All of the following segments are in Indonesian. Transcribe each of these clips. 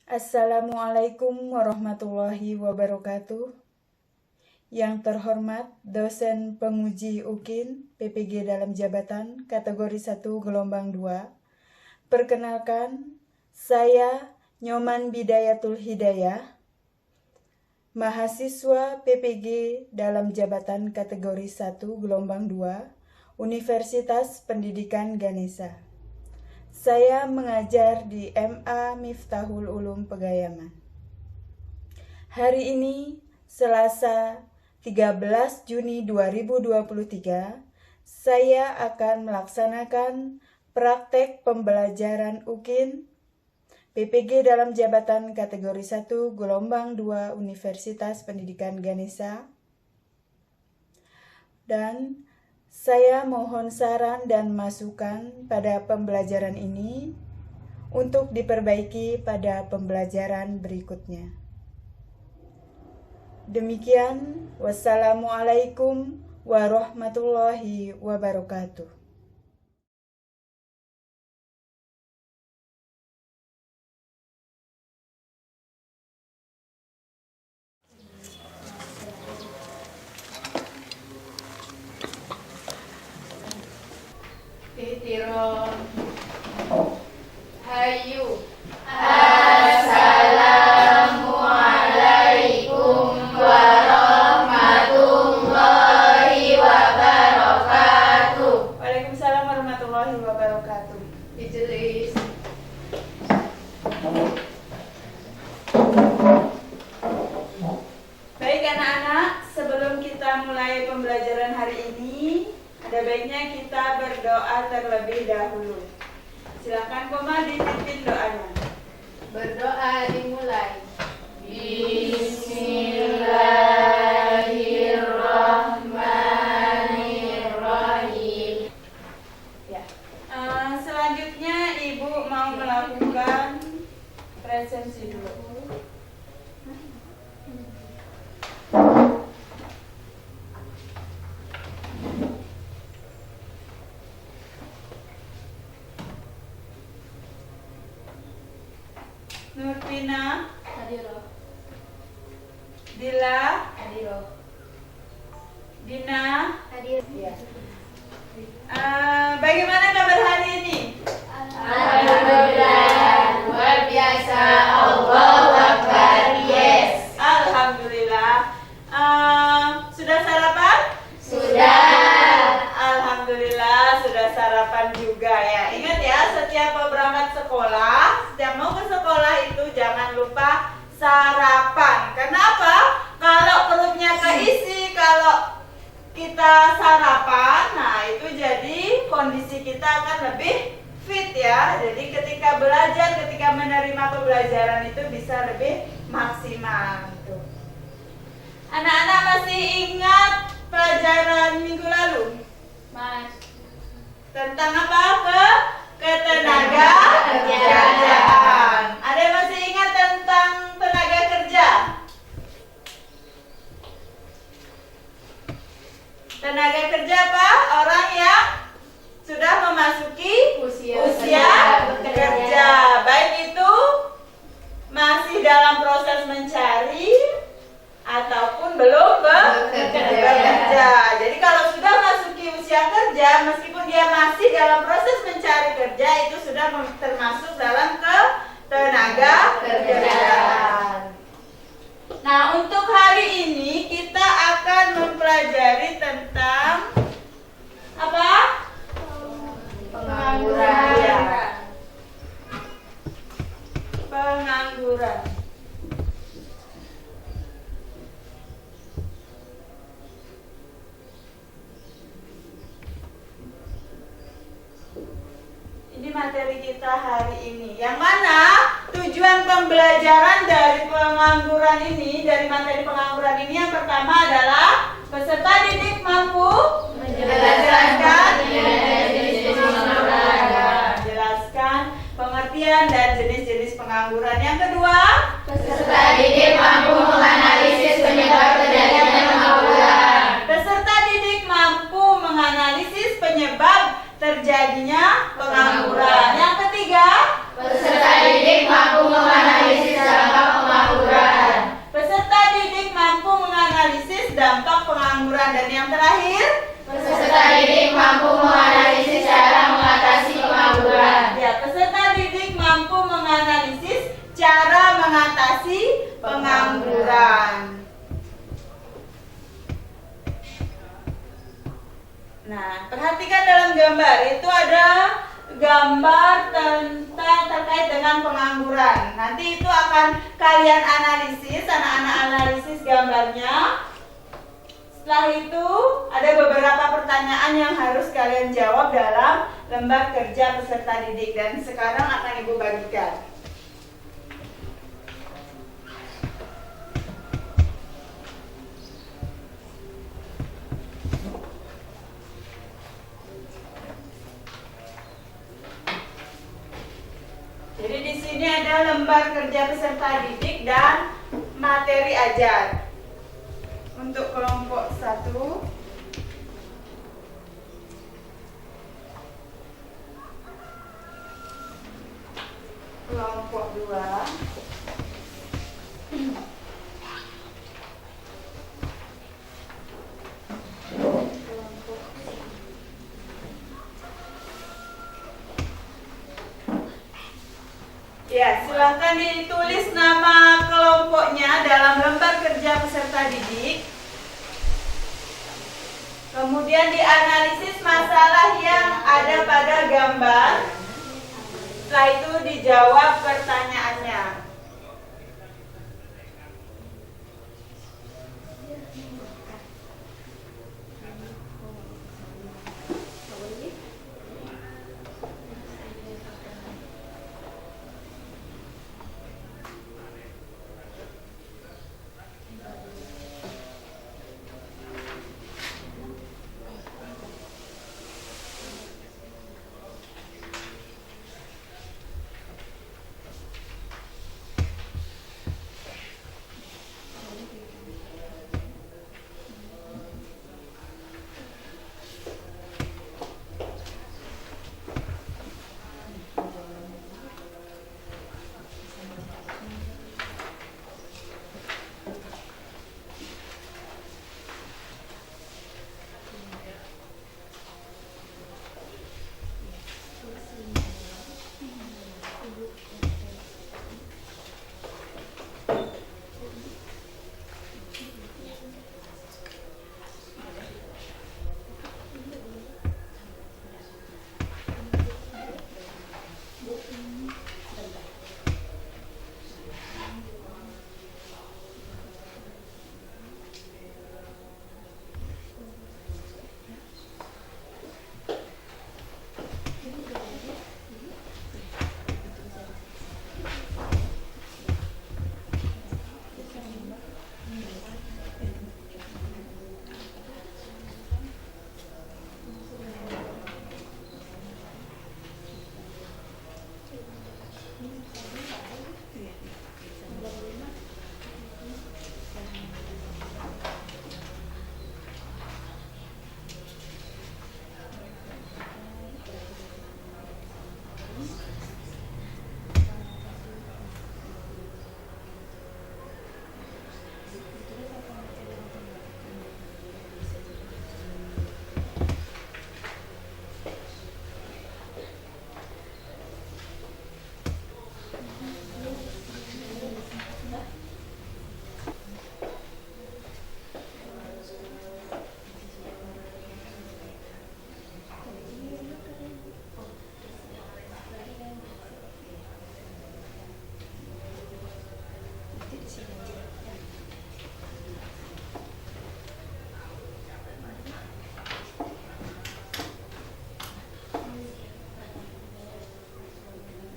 Assalamualaikum warahmatullahi wabarakatuh. Yang terhormat dosen penguji UKIN PPG dalam jabatan kategori 1 gelombang 2. Perkenalkan, saya Nyoman Bidayatul Hidayah, mahasiswa PPG dalam jabatan kategori 1 gelombang 2, Universitas Pendidikan Ganesha. Saya mengajar di MA Miftahul Ulum Pegayaman. Hari ini, Selasa 13 Juni 2023, saya akan melaksanakan praktek pembelajaran UKIN PPG dalam jabatan kategori 1 gelombang 2 Universitas Pendidikan Ganesha. Dan saya mohon saran dan masukan pada pembelajaran ini untuk diperbaiki pada pembelajaran berikutnya. Demikian, wassalamualaikum warahmatullahi wabarakatuh. Titiron Hayu. Assalamualaikum warahmatullahi wabarakatuh. Waalaikumsalam warahmatullahi wabarakatuh. Ijelis. Baik anak-anak, sebelum kita mulai pembelajaran hari ini, ada baiknya kita berdoa terlebih dahulu. Silakan Koma dipimpin doanya. Berdoa dimulai. Bismillahirrahmanirrahim. Ya. Selanjutnya Ibu mau melakukan presensi dulu. Nurpina, Hadiro. Dila, Hadiro. Dina. Hadiro. Ya. Bagaimana kabar hari ini? Alhamdulillah, luar biasa. Allahu Akbar. Yes. Alhamdulillah. Sudah sarapan? Sudah. Alhamdulillah sudah sarapan juga ya. Ingat ya, setiap mau berangkat sekolah, setiap mau ke sekolah itu jangan lupa sarapan. Kenapa? Kalau perutnya keisi, kalau kita sarapan, nah itu jadi kondisi kita akan lebih fit ya. Jadi ketika belajar, ketika menerima pembelajaran itu bisa lebih maksimal gitu. Anak-anak masih ingat pelajaran minggu lalu? Mas. Tentang apa? Ketenaga kerjaan. Ada yang masih ingat tentang tenaga kerja? Tenaga kerja apa? Orang yang sudah memasuki usia bekerja. Baik itu masih dalam proses mencari ataupun belum bekerja. Jadi kalau sudah masuki usia kerja, meskipun dia masih dalam proses mencari kerja, itu sudah termasuk dalam ketenaga kerjaan. Nah, untuk hari ini kita akan mempelajari tentang apa? Pengangguran. Ya. Pengangguran. Ini materi kita hari ini. Yang mana tujuan pembelajaran dari pengangguran ini, dari materi pengangguran ini yang pertama adalah peserta didik mampu menjelaskan pengertian dan jenis-jenis pengangguran. Yang kedua, Peserta didik mampu menganalisis penyebab terjadinya pengangguran. peserta didik mampu menganalisis penyebab terjadinya pengangguran. Yang ketiga, Peserta didik mampu menganalisis gambar tentang terkait dengan pengangguran. Nanti itu akan kalian analisis, anak-anak analisis gambarnya. Setelah itu ada beberapa pertanyaan yang harus kalian jawab dalam lembar kerja peserta didik, dan sekarang akan Ibu bagikan. Jadi di sini ada lembar kerja peserta didik dan materi ajar. Untuk kelompok 1, kelompok 2, kelompok ya, silahkan ditulis nama kelompoknya dalam lembar kerja peserta didik. Kemudian dianalisis masalah yang ada pada gambar. Setelah itu dijawab pertanyaannya.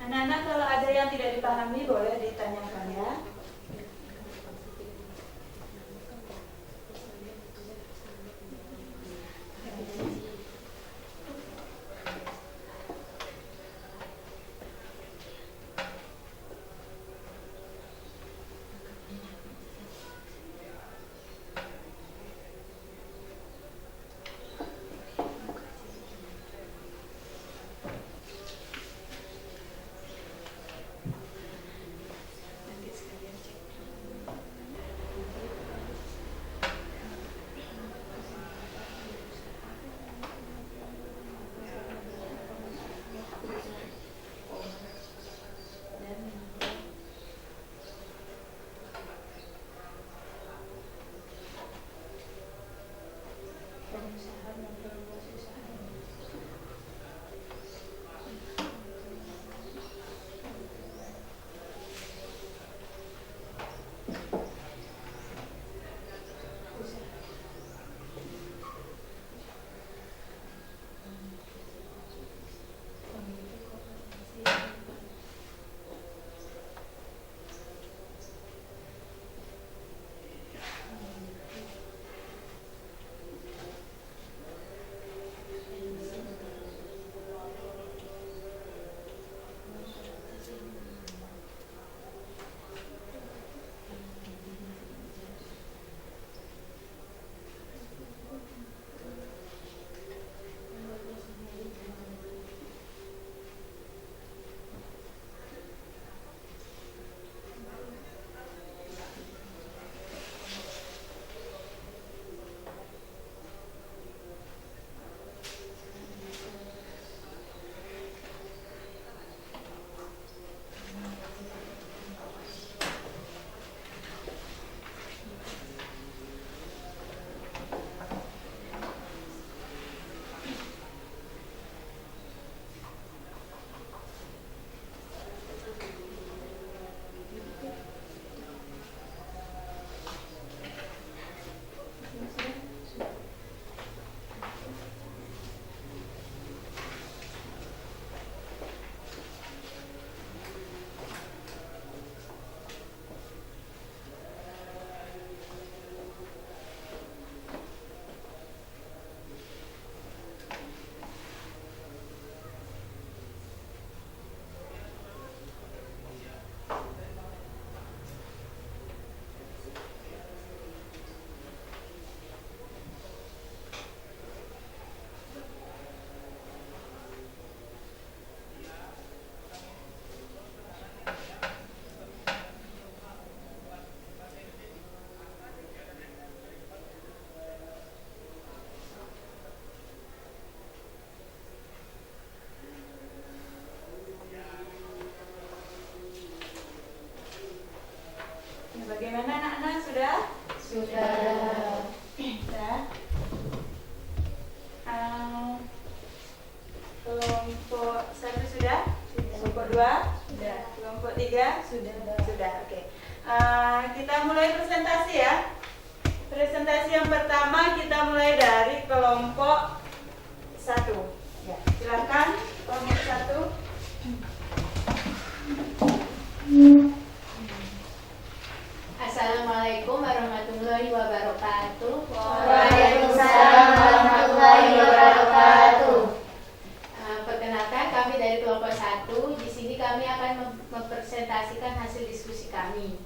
Anak-anak, kalau ada yang tidak dipahami boleh ditanyakan ya. 2? Sudah. Kelompok 3? Sudah. Sudah, oke. Kita mulai presentasi ya. Presentasi yang pertama kita mulai dari kelompok 1. Ya, silakan kelompok 1. Assalamualaikum warahmatullahi wabarakatuh. Waalaikumsalam warahmatullahi wabarakatuh. Perkenalkan, kami dari kelompok 1. Di sini kami akan mempresentasikan hasil diskusi kami.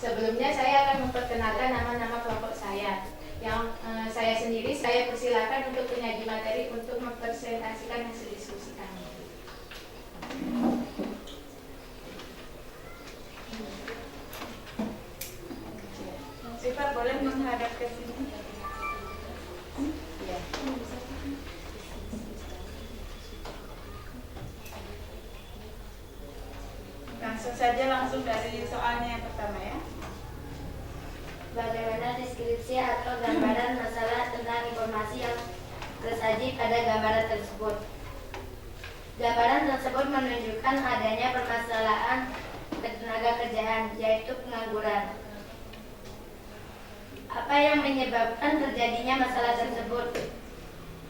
Sebelumnya saya akan memperkenalkan nama-nama kelompok saya. Yang saya sendiri, saya persilakan untuk penyaji materi untuk mempresentasikan hasil diskusi kami. Sifat boleh menghadap ke sini. Ya. Langsung dari soalnya yang pertama ya. Bagaimana deskripsi atau gambaran masalah tentang informasi yang tersaji pada gambaran tersebut? Gambaran tersebut menunjukkan adanya permasalahan tenaga kerjaan, yaitu pengangguran. Apa yang menyebabkan terjadinya masalah tersebut?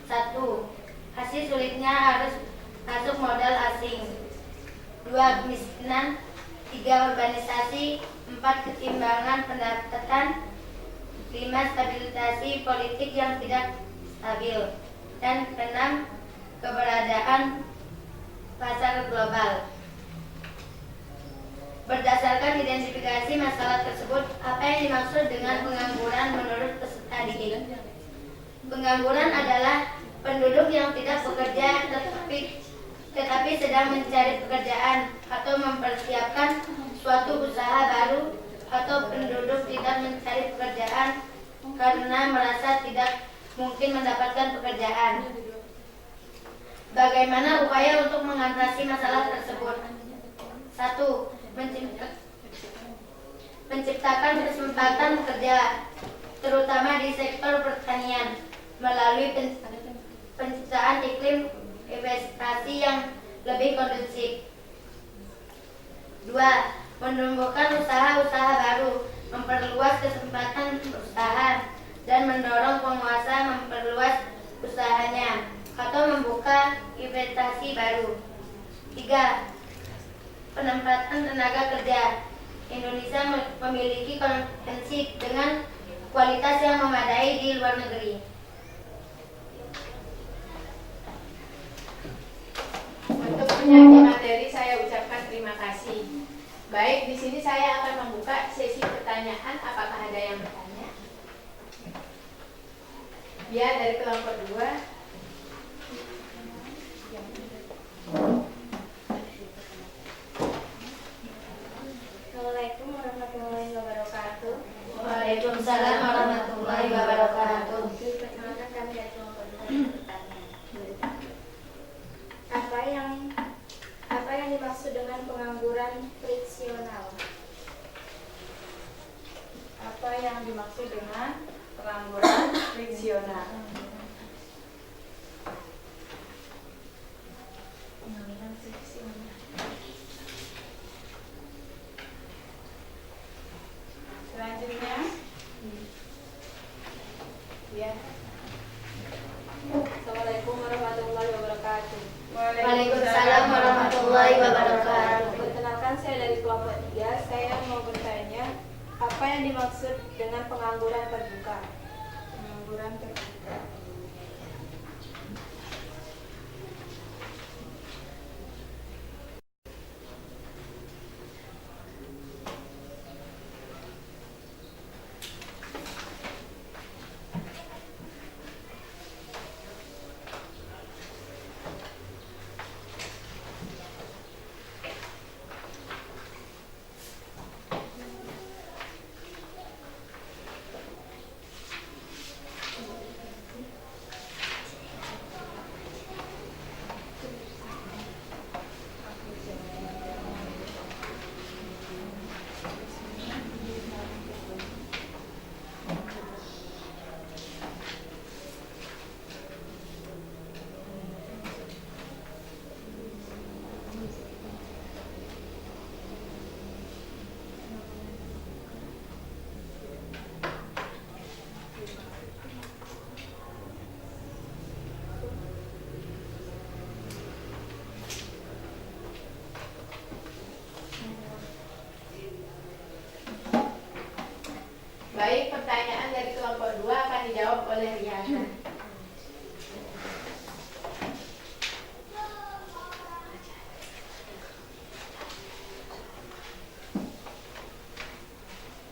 1. Hasil sulitnya harus masuk modal asing. 2. Kemiskinan. 3. Urbanisasi. 4. Ketimbangan pendapatan. 5. Stabilisasi politik yang tidak stabil. Dan 6. Keberadaan pasar global. Berdasarkan identifikasi masalah tersebut, apa yang dimaksud dengan pengangguran menurut peserta didik? Pengangguran adalah penduduk yang tidak bekerja tetapi sedang mencari pekerjaan atau mempersiapkan suatu usaha baru, atau penduduk tidak mencari pekerjaan karena merasa tidak mungkin mendapatkan pekerjaan. Bagaimana upaya untuk mengatasi masalah tersebut? 1. Menciptakan kesempatan kerja, terutama di sektor pertanian, melalui penciptaan iklim investasi yang lebih kondusif. 2. Menumbuhkan usaha-usaha baru, memperluas kesempatan usaha, dan mendorong penguasa memperluas usahanya atau membuka investasi baru. 3. Penempatan tenaga kerja. Indonesia memiliki kompetensi dengan kualitas yang memadai di luar negeri. Untuk penyaji materi saya ucapkan terima kasih. Baik, di sini saya akan membuka sesi pertanyaan. Apakah ada yang bertanya? Ya, dari kelompok 2. Assalamualaikum warahmatullahi wabarakatuh. Waalaikumsalam warahmatullahi wabarakatuh. Perkenalkan, kami dari kelompok 2 bertanya. Apa yang dimaksud dengan pengangguran friksional? Apa yang dimaksud dengan pengangguran friksional? Selanjutnya, ya. Assalamualaikum warahmatullahi wabarakatuh. Waalaikumsalam warahmatullahi wabarakatuh. Perkenalkan, saya dari kelompok 3. Saya mau bertanya, apa yang dimaksud dengan pengangguran terbuka? Pengangguran terbuka. oleh Riana.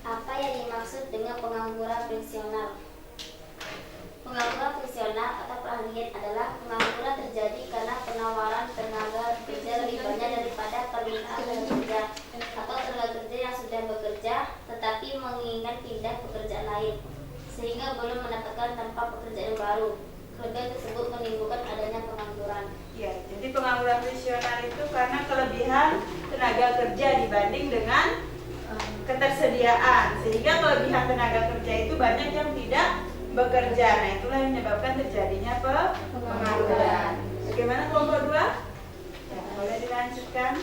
Apa yang dimaksud dengan pengangguran fungsional? Pengangguran fungsional atau peralihan adalah pengangguran terjadi karena penawaran tenaga kerja lebih banyak daripada permintaan tenaga kerja, atau tenaga kerja yang sudah bekerja tetapi menginginkan pindah pekerjaan lain sehingga belum mendapatkan tempat pekerjaan baru. Kelebihan tersebut menimbulkan adanya pengangguran. Ya, jadi pengangguran fungsional itu karena kelebihan tenaga kerja dibanding dengan ketersediaan, sehingga kelebihan tenaga kerja itu banyak yang tidak bekerja. Nah, itulah yang menyebabkan terjadinya pengangguran. Bagaimana kelompok 2? Ya, boleh dilanjutkan.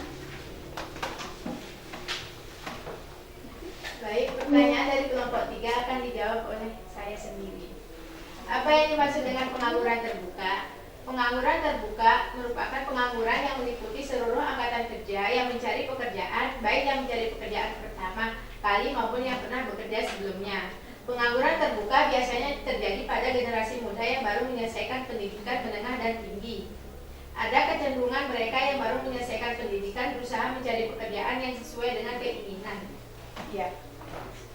Baik, pertanyaan dari kelompok 3 akan dijawab oleh saya sendiri. Apa yang dimaksud dengan pengangguran terbuka? Pengangguran terbuka merupakan pengangguran yang meliputi seluruh angkatan kerja yang mencari pekerjaan, baik yang mencari pekerjaan pertama kali maupun yang pernah bekerja sebelumnya. Pengangguran terbuka biasanya terjadi pada generasi muda yang baru menyelesaikan pendidikan menengah dan tinggi. Ada kecenderungan mereka yang baru menyelesaikan pendidikan berusaha mencari pekerjaan yang sesuai dengan keinginan. Ya.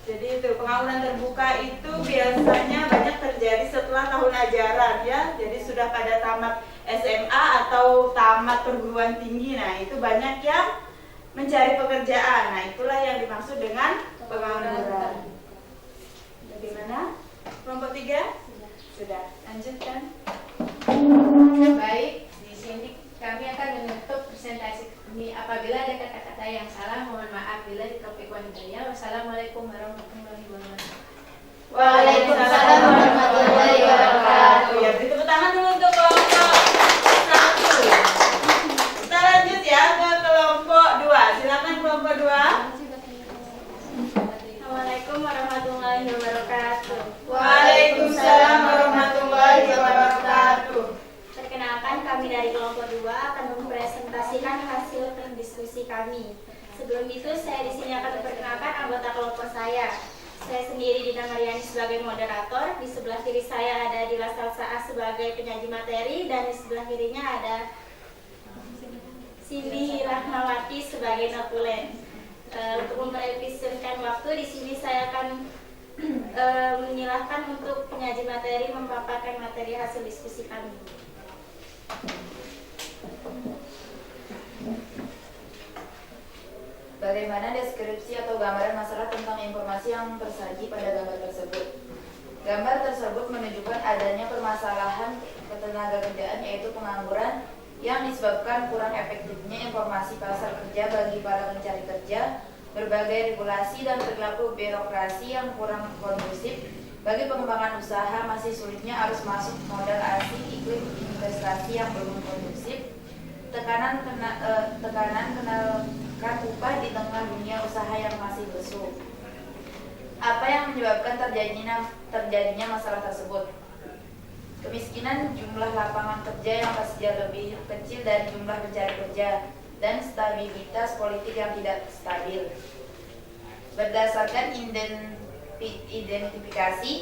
Jadi itu pengangguran terbuka itu biasanya banyak terjadi setelah tahun ajaran ya. Jadi sudah pada tamat SMA atau tamat perguruan tinggi. Nah, itu banyak yang mencari pekerjaan. Nah, itulah yang dimaksud dengan pengangguran. Bagaimana? Kelompok 3? Sudah. Lanjutkan. Baik, di sini kami akan menutup presentasi ini. Apabila ada kata-kata yang salah, mohon maaf. Bila di topik wanita. Wassalamualaikum warahmatullahi wabarakatuh. Waalaikumsalam warahmatullahi wabarakatuh. Ya, beri tepuk tangan dulu untuk kelompok 1. Kita lanjut ya ke kelompok 2. Silakan kelompok 2. Assalamualaikum warahmatullahi wabarakatuh. Waalaikumsalam warahmatullahi wabarakatuh. Perkenalkan, kami dari kelompok 2 akan mempresentasikan hasil diskusi kami. Sebelum itu, saya di sini akan memperkenalkan anggota kelompok saya. Saya sendiri Dina Mariani sebagai moderator. Di sebelah kiri saya ada Dila Salsaah sebagai penyaji materi, dan di sebelah kirinya ada Cindy Rahmawati sebagai notulen. Untuk memperefisienkan waktu, di sini saya akan menyilahkan untuk penyaji materi memaparkan materi hasil diskusi kami. Bagaimana deskripsi atau gambaran masalah tentang informasi yang tersaji pada gambar tersebut? Gambar tersebut menunjukkan adanya permasalahan ketenagakerjaan, yaitu pengangguran yang disebabkan kurang efektifnya informasi pasar kerja bagi para pencari kerja, berbagai regulasi dan perilaku birokrasi yang kurang kondusif bagi pengembangan usaha, masih sulitnya arus masuk modal asing, iklim investasi yang belum kondusif, tekanan kenaikan upah di tengah dunia usaha yang masih lesu. Apa yang menyebabkan terjadinya masalah tersebut? Kemiskinan, jumlah lapangan kerja yang pasti lebih kecil dari jumlah pencari kerja, dan stabilitas politik yang tidak stabil. Berdasarkan identifikasi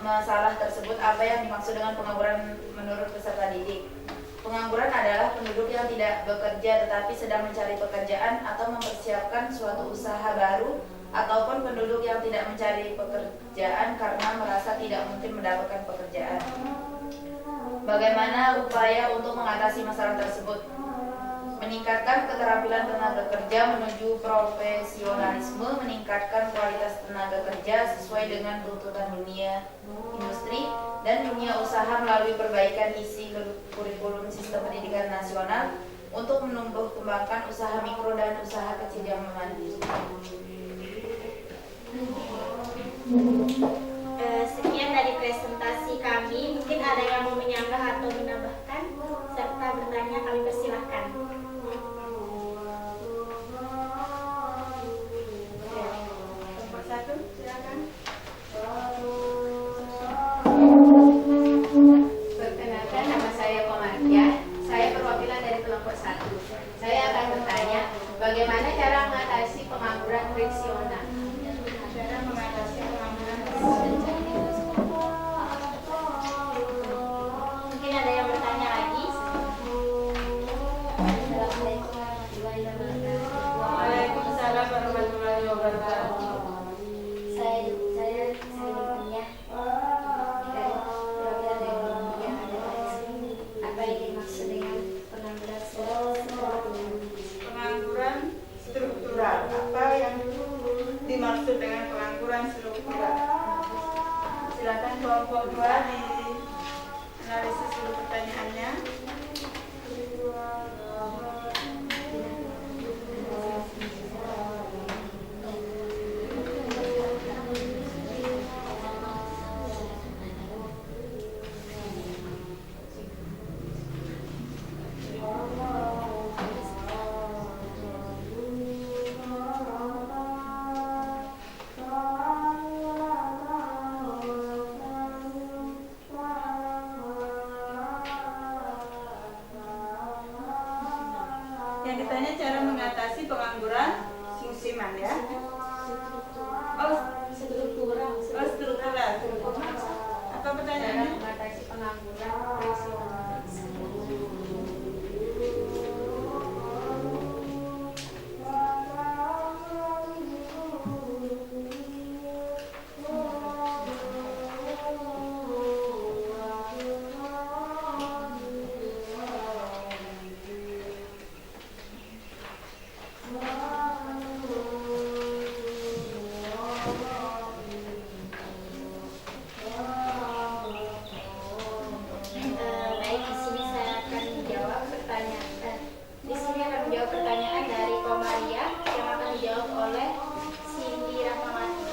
masalah tersebut, apa yang dimaksud dengan pengangguran menurut peserta didik? Pengangguran adalah penduduk yang tidak bekerja tetapi sedang mencari pekerjaan atau mempersiapkan suatu usaha baru, ataupun penduduk yang tidak mencari pekerjaan karena merasa tidak mungkin mendapatkan pekerjaan. Bagaimana upaya untuk mengatasi masalah tersebut? Meningkatkan keterampilan tenaga kerja menuju profesionalisme, meningkatkan kualitas tenaga kerja sesuai dengan tuntutan dunia industri dan dunia usaha melalui perbaikan isi kurikulum sistem pendidikan nasional untuk menumbuh kembangkan usaha mikro dan usaha kecil yang mandiri. Sekian dari presentasi kami. Mungkin ada yang mau menyanggah atau menambahkan serta bertanya, kami persilahkan. Kelompok 1, silakan. Perkenalkan, nama saya Komartia. Saya perwakilan dari kelompok 1. Saya akan bertanya, bagaimana cara mengatasi pengangguran friksional? Cara mengatasi pengangguran fungsional. warahmatullahi wabarakatuh. Waalaikumsalam warahmatullahi wabarakatuh. Saya bertanya dari program yang ada pada sini, apa yang dimaksud dengan pengangguran struktural? Pengangguran struktural. Apa yang dimaksud dengan pengangguran struktural? Silakan kelompok 2 di analisis dulu pertanyaannya. Yang ditanya cara mengatasi pengangguran musiman ya. Oh, Struktural. struktural. Apa Cara pertanyaannya? mengatasi pengangguran profesional. Baik, di sini saya akan menjawab pertanyaan. Di sini akan menjawab pertanyaan dari Komaria yang akan dijawab oleh Cindy Rahmawati.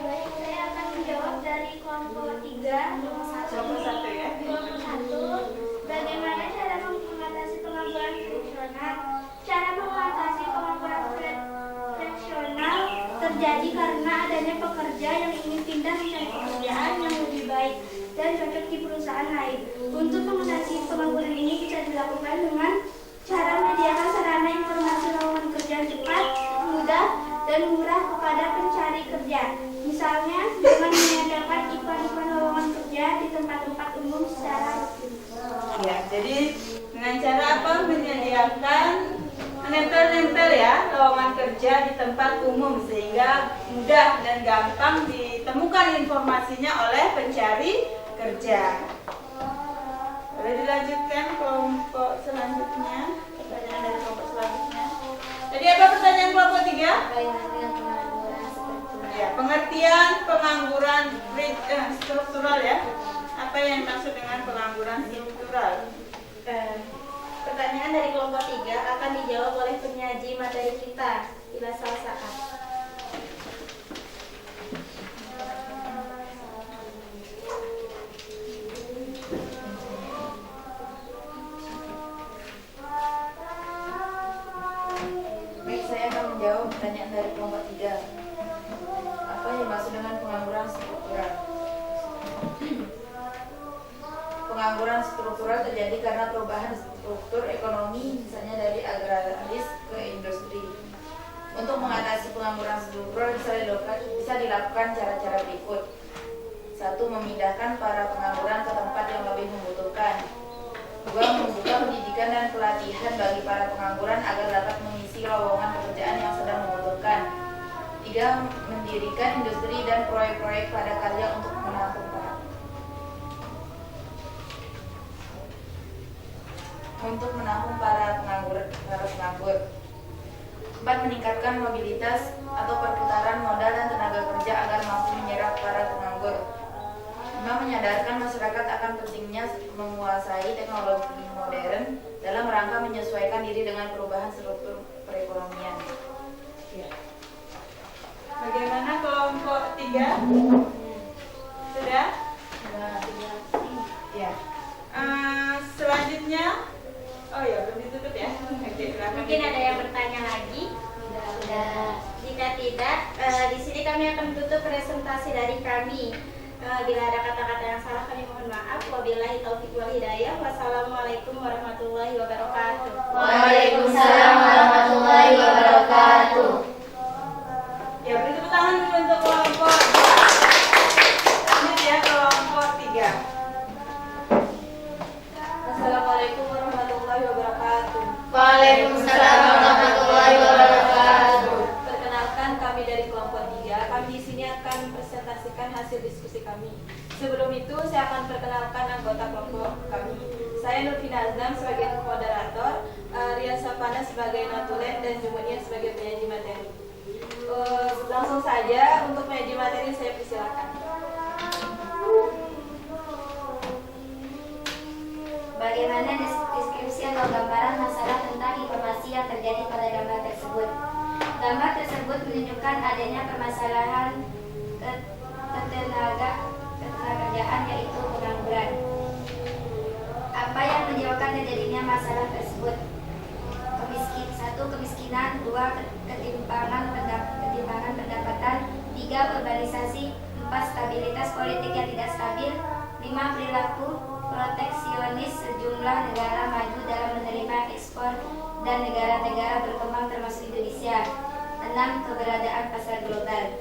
Baik, saya akan menjawab dari kelompok 3, nomor 1. Nomor 1 ya. Kelompok 1, bagaimana cara mengatasi pengangguran fraksional? Cara mengatasi pengangguran fraksional terjadi karena adanya pekerja yang ingin pindah mencari pekerjaan yang lebih baik dan cocok di perusahaan lain. Untuk mengatasi pengangguran ini bisa dilakukan dengan cara menyediakan sarana informasi lowongan kerja yang cepat, mudah, dan murah kepada pencari kerja. Misalnya dengan menyediakan iklan-iklan lowongan kerja di tempat-tempat umum secara rutin. Ya, jadi dengan cara apa? Menyediakan menempel-nempel ya lowongan kerja di tempat umum sehingga mudah dan gampang ditemukan informasinya oleh pencari kerja. Boleh dilanjutkan kelompok selanjutnya, pertanyaan dari kelompok selanjutnya. Tadi apa pertanyaan kelompok 3? Bagaimana dengan pengangguran struktural? Ya, pengertian pengangguran struktural ya. Apa yang dimaksud dengan pengangguran struktural? Pertanyaan dari kelompok 3 akan dijawab oleh penyaji materi kita, Ila Salsaat. Baik, saya akan menjawab pertanyaan dari kelompok 3. Apa yang dimaksud dengan pengangguran struktural? Pengangguran struktural terjadi karena perubahan struktur ekonomi, misalnya dari agraris ke industri. Untuk mengatasi pengangguran struktural bisa dilakukan cara-cara berikut. 1. Memindahkan para pengangguran ke tempat yang lebih membutuhkan. 2. Membuka pendidikan dan pelatihan bagi para pengangguran agar dapat mengisi lowongan pekerjaan yang sedang membutuhkan. 3. Mendirikan industri dan proyek-proyek padat karya untuk menampung para penganggur. 4. Meningkatkan mobilitas atau perputaran modal dan tenaga kerja agar mampu menyerap para penganggur. 5. Menyadarkan masyarakat akan pentingnya menguasai teknologi modern dalam rangka menyesuaikan diri dengan perubahan struktur perekonomian. Ya. Bagaimana kelompok 3? Sudah? Ya. Selanjutnya, oh ya belum ditutup ya. Oke, silakan. Mungkin ada yang bertanya lagi? Sudah. Jika tidak, di sini kami akan tutup presentasi dari kami. Bila ada kata-kata yang salah kami mohon maaf. Wabillahi taufiq wal hidayah. Wassalamualaikum warahmatullahi wabarakatuh. Waalaikumsalam warahmatullahi wabarakatuh. Ya, beri tepuk tangan dulu untuk kelompok 2. Lanjut ya kelompok 3. Assalamualaikum warahmatullahi wabarakatuh. Waalaikumsalam warahmatullahi wabarakatuh. Perkenalkan, kami dari kelompok 3. Kami di sini akan presentasikan hasil diskusi kami. Sebelum itu, saya akan perkenalkan anggota kelompok kami. Saya Nurfina Azam sebagai moderator, Rian Sapana sebagai notulen, dan Jumunia sebagai penyaji materi. Langsung saja untuk penyaji materi saya persilakan. Bagaimana deskripsi atau gambaran masalah tentang informasi yang terjadi pada gambar tersebut? Gambar tersebut menunjukkan adanya permasalahan ketenagakerjaan yaitu pengangguran. Apa yang menyebabkan terjadinya masalah tersebut? Satu, kemiskinan. Dua, ketimpangan pendapatan. Tiga, urbanisasi. Empat, stabilitas politik yang tidak stabil. Lima, perilaku proteksionis sejumlah negara maju dalam menerima ekspor dan negara-negara berkembang termasuk Indonesia. 6. Keberadaan pasar global.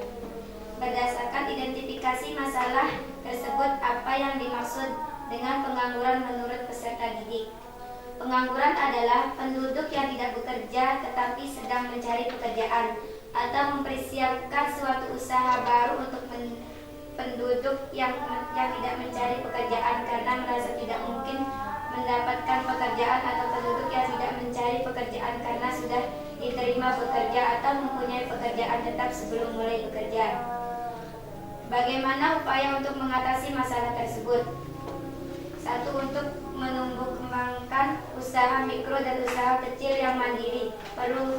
Berdasarkan identifikasi masalah tersebut, apa yang dimaksud dengan pengangguran menurut peserta didik? Pengangguran adalah penduduk yang tidak bekerja tetapi sedang mencari pekerjaan atau mempersiapkan suatu usaha baru untuk penduduk yang tidak mencari pekerjaan karena merasa tidak mungkin mendapatkan pekerjaan, atau penduduk yang tidak mencari pekerjaan karena sudah diterima bekerja atau mempunyai pekerjaan tetap sebelum mulai bekerja. Bagaimana upaya untuk mengatasi masalah tersebut? Satu, untuk menumbuh kembangkan usaha mikro dan usaha kecil yang mandiri, perlu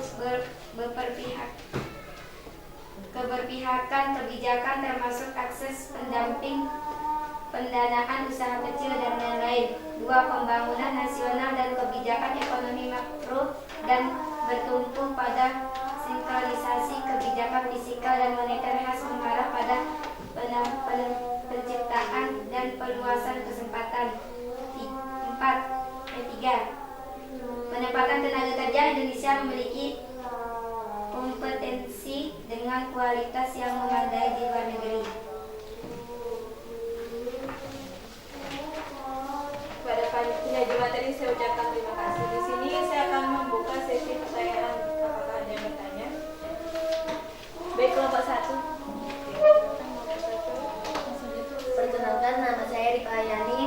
keberpihakan kebijakan termasuk akses pendamping, pendanaan usaha kecil dan lain-lain. Dua, pembangunan nasional dan kebijakan ekonomi makro dan bertumpu pada sinkronisasi kebijakan fiskal dan moneter khas mengarah pada penciptaan dan peluasan kesempatan. 3. Penempatan tenaga kerja. Indonesia memiliki kompetensi dengan kualitas yang memadai di luar negeri. Kepada penyaji materi saya ucapkan terima kasih. Di sini saya akan membuka sesi pertanyaan. Apakah ada yang bertanya? Baik, kelompok 1. Perkenalkan, nama saya Rika Yani.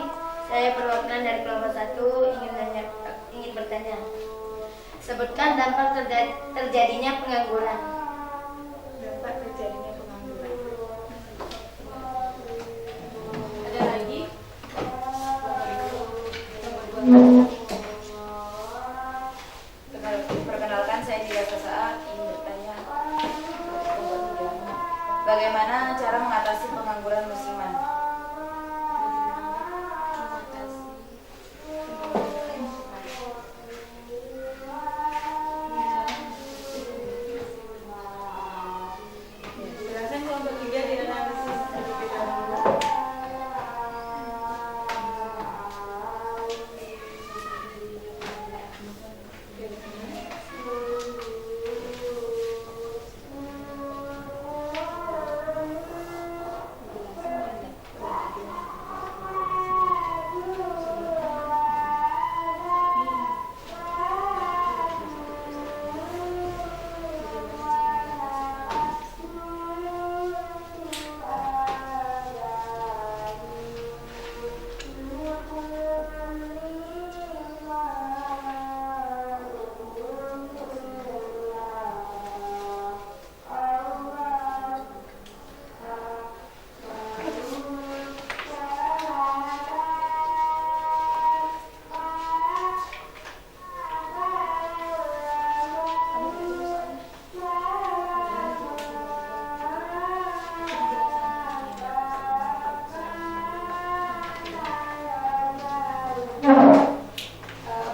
Saya perwakilan dari kelompok 1 ingin bertanya. Sebutkan dampak terjadinya pengangguran. Dampak terjadinya pengangguran. Ada lagi? Perkenalkan, saya Dia Sasaat ingin bertanya. Bagaimana cara mengatasi pengangguran musiman? Silakan kelompok 3 dianalisis terlebih dahulu.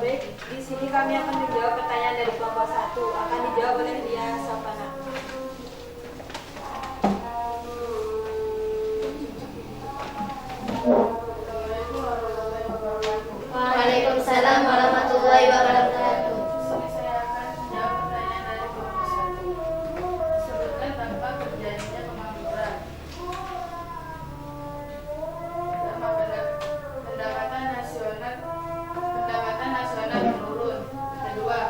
Baik, di sini kami akan menjawab pertanyaan dari kelompok 1. Akan dijawab oleh Ria Sapana. Waalaikumsalam warahmatullahi wabarakatuh. Di sini saya akan menjawab pertanyaan dari kelompok 1. Sebutkan dampak terjadinya pengangguran. Pendapatan nasional menurun. Kedua,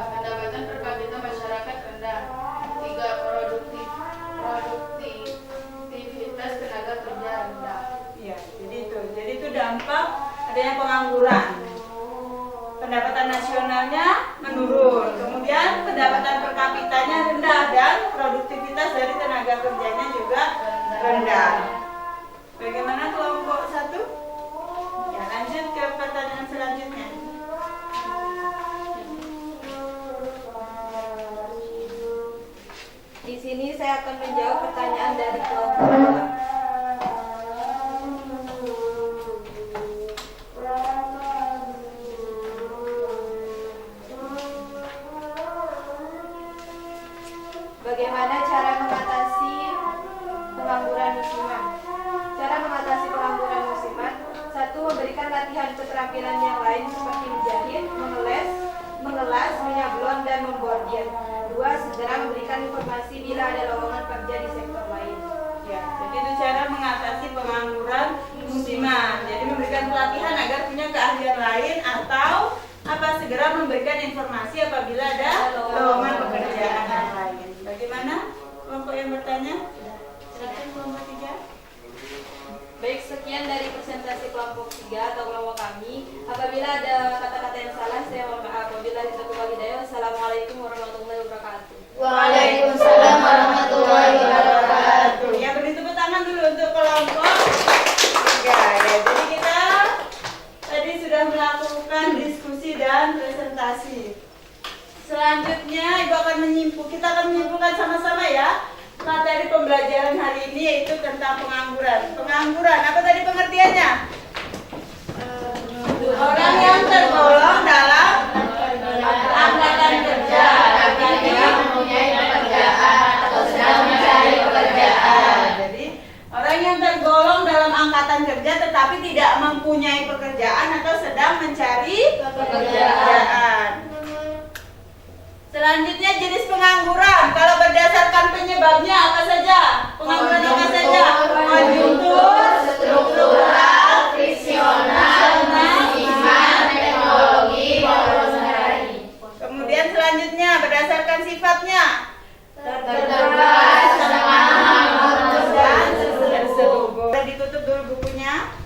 tenaga kerjanya juga rendah. Bagaimana kelompok 1? Ya, lanjut ke pertanyaan selanjutnya. Di sini saya akan menjawab pertanyaan dari kelompok 2. Bagaimana cara mengatasi pengangguran musiman? Cara mengatasi pengangguran musiman: 1. Memberikan latihan keterampilan yang lain seperti menjahit, mengelas, menyablon, dan membordir. 2. Segera memberikan informasi bila ada lowongan kerja di sektor lain. Ya, jadi itu cara mengatasi pengangguran musiman. Jadi memberikan pelatihan agar punya keahlian lain atau segera memberikan informasi apabila ada lowongan pekerjaan yang lain. Bagaimana kelompok yang bertanya? Silakan kelompok 3. Baik, sekian dari presentasi kelompok 3 atau kelompok kami. Apabila ada kata-kata yang salah, saya mohon maaf. Wabillahi taufiq wal hidayah. Wassalamualaikum warahmatullahi wabarakatuh. Waalaikumsalam warahmatullahi wabarakatuh. Ya, beri tepuk tangan dulu untuk kelompok 3 ya. Jadi kita tadi sudah melakukan diskusi dan presentasi. Selanjutnya Ibu akan kita akan menyimpulkan sama-sama ya. Materi pembelajaran hari ini yaitu tentang pengangguran. Pengangguran, apa tadi pengertiannya? Orang yang tergolong dalam angkatan kerja tapi tidak mempunyai pekerjaan atau sedang mencari pekerjaan. Jadi orang yang tergolong dalam angkatan kerja tetapi tidak mempunyai pekerjaan atau sedang mencari pekerjaan. Selanjutnya jenis pengangguran. Kalau berdasarkan penyebabnya apa saja? Pengangguran apa saja? Konjungtur, struktural, friksional, musiman, teknologi, revolusionari. Kemudian selanjutnya berdasarkan sifatnya. Terbatas, setengah, dan terselubung. Ditutup dulu bukunya.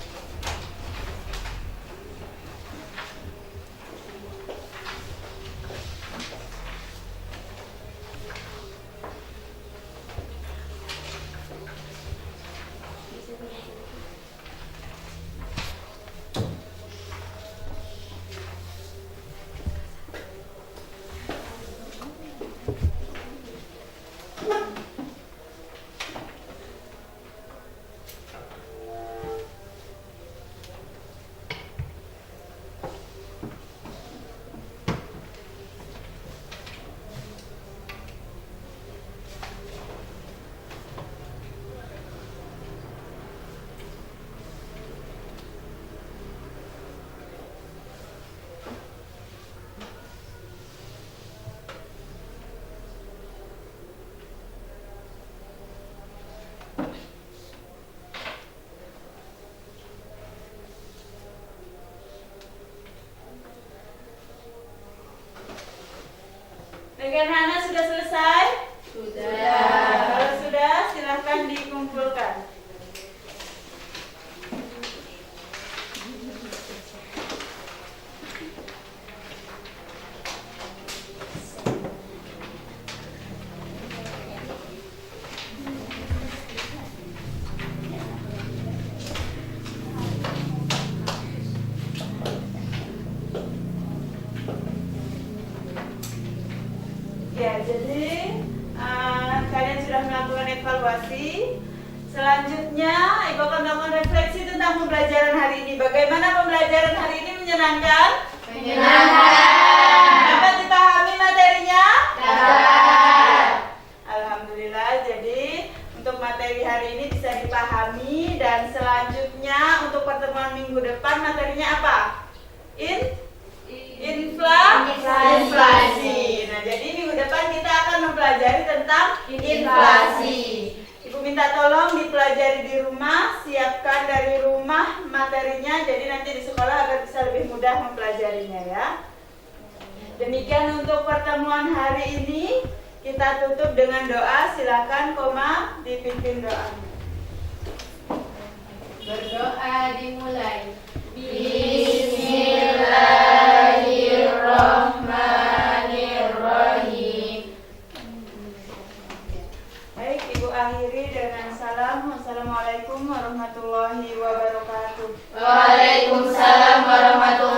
Bagaimana, sudah selesai? Sudah. Kalau sudah, silahkan dikumpulkan. Ya, jadi kalian sudah melakukan evaluasi. Selanjutnya, Ibu akan melakukan refleksi tentang pembelajaran hari ini. Bagaimana pembelajaran hari ini menyenangkan? Menyenangkan. Dapat dipahami materinya? Dapat. Alhamdulillah, jadi untuk materi hari ini bisa dipahami. Dan selanjutnya untuk pertemuan minggu depan materinya apa? Inflasi. Nah, jadi minggu depan kita akan mempelajari tentang inflasi. Ibu minta tolong dipelajari di rumah, siapkan dari rumah materinya, jadi nanti di sekolah agar bisa lebih mudah mempelajarinya ya. Demikian untuk pertemuan hari ini. Kita tutup dengan doa. Silakan Koma dipimpin doa. Berdoa dimulai. Bismillahirrahmanirrahim. Baik, Ibu akhiri. Assalamualaikum warahmatullahi wabarakatuh. Waalaikumsalam warahmatullahi